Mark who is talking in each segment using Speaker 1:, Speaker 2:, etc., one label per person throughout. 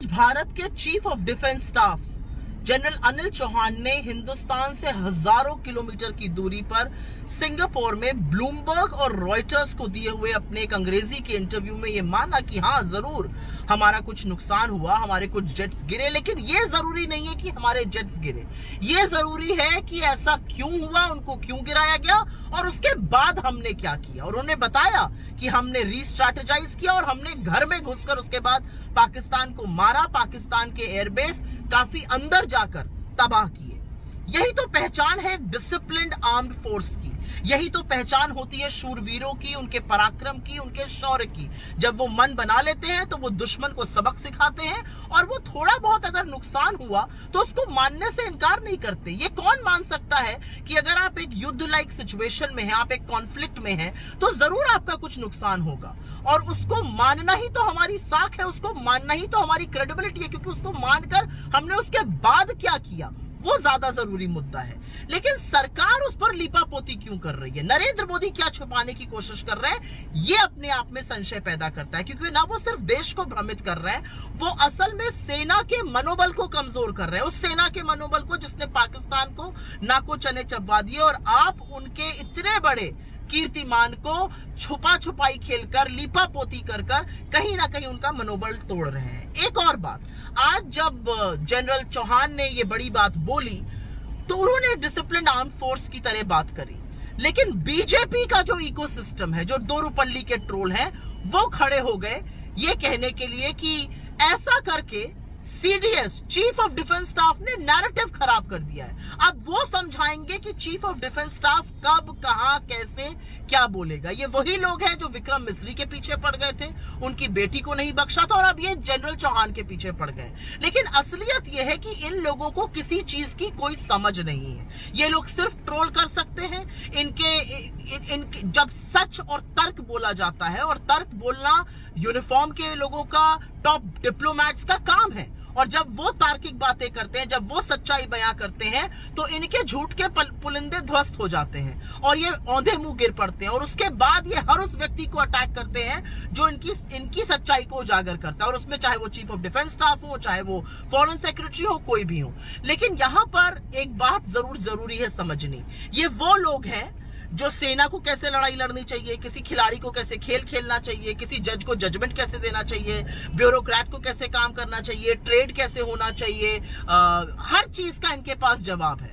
Speaker 1: भारत के chief of defence staff general Anil Chauhan ने हिंदुस्तान से हजारों किलोमीटर की दूरी पर सिंगापुर में ब्लूमबर्ग और रॉयटर्स को दिए हुए अपने एक अंग्रेजी के इंटरव्यू में यह माना कि हाँ जरूर हमारा कुछ नुकसान हुआ, हमारे कुछ जेट्स गिरे, लेकिन यह जरूरी नहीं है कि हमारे जेट्स गिरे। यह जरूरी है कि ऐसा क्यों हुआ, उनको क्यों गिराया गया और उसके बाद हमने क्या किया। और उन्होंने बताया कि हमने रीस्ट्रैटेजाइज किया और हमने घर में घुसकर उसके बाद पाकिस्तान को मारा, पाकिस्तान के एयरबेस काफी अंदर जाकर तबाह किए। यही तो पहचान है डिसिप्लिन्ड आर्म्ड फोर्स की, यही तो पहचान होती है शूरवीरों की, उनके पराक्रम की, उनके शौर्य की। जब वो मन बना लेते हैं तो वो दुश्मन को सबक सिखाते हैं और वो थोड़ा बहुत अगर नुकसान हुआ तो उसको मानने से इनकार नहीं करते। ये कौन मान सकता है कि अगर आप एक युद्ध लाइक सिचुएशन में हैं, आप एक कॉन्फ्लिक्ट में हैं, तो जरूर आपका कुछ नुकसान होगा और उसको मानना ही तो हमारी साख है, उसको मानना ही तो हमारी क्रेडिबिलिटी है, क्योंकि उसको मानकर हमने उसके बाद क्या किया वो ज्यादा जरूरी मुद्दा है। लेकिन सरकार उस पर लीपापोती क्यों कर रही है? नरेंद्र मोदी क्या छुपाने की कोशिश कर रहे हैं? ये अपने आप में संशय पैदा करता है, क्योंकि ना वो सिर्फ देश को भ्रमित कर रहे हैं, वो असल में सेना के मनोबल को कमजोर कर रहे हैं। उस सेना के मनोबल को जिसने पाकिस्तान को नाको चने चबवा दिए, और आप उनके इतने बड़े कीर्तिमान को छुपा छुपाई खेलकर, लीपापोती कर कहीं ना कहीं उनका मनोबल तोड़ रहे हैं। एक और बात, आज जब जनरल चौहान ने ये बड़ी बात बोली तो उन्होंने डिसिप्लिन आर्म फोर्स की तरह बात करी, लेकिन बीजेपी का जो इकोसिस्टम है, जो दो रुपल्ली के ट्रोल हैं, वो खड़े हो गए ये कहने के लिए कि ऐसा करके CDS chief of defence staff ने नैरेटिव खराब कर दिया है। अब वो समझाएंगे कि चीफ ऑफ डिफेंस स्टाफ कब, कहां, कैसे, क्या बोलेगा। ये वही लोग हैं जो विक्रम मिस्री के पीछे पड़ गए थे, उनकी बेटी को नहीं बख्शा था, और अब ये जनरल चौहान के पीछे पड़ गए। लेकिन असलियत यह है कि इन लोगों को किसी चीज की कोई समझ नहीं है। ये लोग सिर्फ ट्रोल कर सकते हैं। इनके जब सच और तर्क बोला जाता है, और तर्क बोलना यूनिफॉर्म के लोगों का, टॉप डिप्लोमैट्स का काम है, और जब वो तार्किक बातें करते हैं, जब वो सच्चाई बयां करते हैं, तो इनके झूठ के पुलिंदे ध्वस्त हो जाते हैं और ये औंधे मुंह गिर पड़ते हैं। और उसके बाद ये हर उस व्यक्ति को अटैक करते हैं जो इनकी सच्चाई को उजागर करता है, और उसमें चाहे वो चीफ ऑफ डिफेंस स्टाफ हो, चाहे वो फॉरेन सेक्रेटरी हो, कोई भी हो। लेकिन यहां पर एक बात जरूरी है समझनी, ये वो लोग हैं जो सेना को कैसे लड़ाई लड़नी चाहिए, किसी खिलाड़ी को कैसे खेल खेलना चाहिए, किसी जज को जजमेंट कैसे देना चाहिए, ब्यूरोक्रेट को कैसे काम करना चाहिए, ट्रेड कैसे होना चाहिए, हर चीज का इनके पास जवाब है।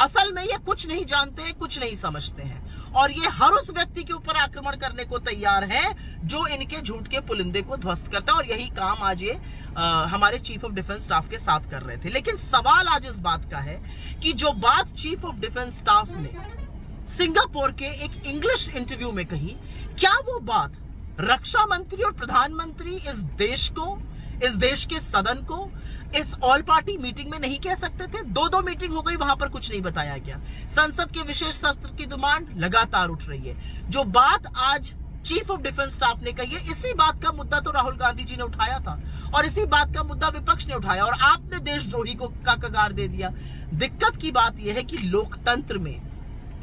Speaker 1: असल में ये कुछ नहीं जानते हैं, कुछ नहीं समझते हैं, और ये हर उस व्यक्ति के ऊपर आक्रमण करने को तैयार है जो इनके झूठ के पुलिंदे को ध्वस्त करता है। और यही काम आज ये हमारे चीफ ऑफ डिफेंस स्टाफ के साथ कर रहे थे। लेकिन सवाल आज इस बात का है कि जो बात चीफ ऑफ डिफेंस स्टाफ ने सिंगापुर के एक इंग्लिश इंटरव्यू में कही, क्या वो बात रक्षा मंत्री और प्रधानमंत्री इस देश को, इस देश के सदन को, इस ऑल पार्टी मीटिंग में नहीं कह सकते थे? दो मीटिंग हो गई, वहां पर कुछ नहीं बताया गया। संसद के विशेष सत्र की डिमांड लगातार उठ रही है। जो बात आज चीफ ऑफ डिफेंस स्टाफ ने कही है, इसी बात का मुद्दा तो राहुल गांधी जी ने उठाया था, और इसी बात का मुद्दा विपक्ष ने उठाया, और आपने देशद्रोही को का कगार दे दिया। दिक्कत की बात यह है कि लोकतंत्र में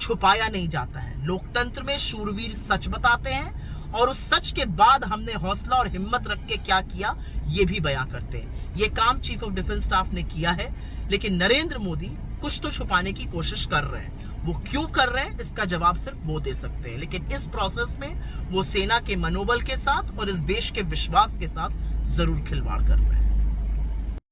Speaker 1: छुपाया नहीं जाता है। लोकतंत्र में शूरवीर सच बताते हैं, और उस सच के बाद हमने हौसला और हिम्मत रख के क्या किया ये भी बयां करते हैं। ये काम चीफ ऑफ डिफेंस स्टाफ ने किया है, लेकिन नरेंद्र मोदी कुछ तो छुपाने की कोशिश कर रहे हैं। वो क्यों कर रहे हैं इसका जवाब सिर्फ वो दे सकते हैं, लेकिन इस प्रोसेस में वो सेना के मनोबल के साथ और इस देश के विश्वास के साथ जरूर खिलवाड़ कर रहे हैं।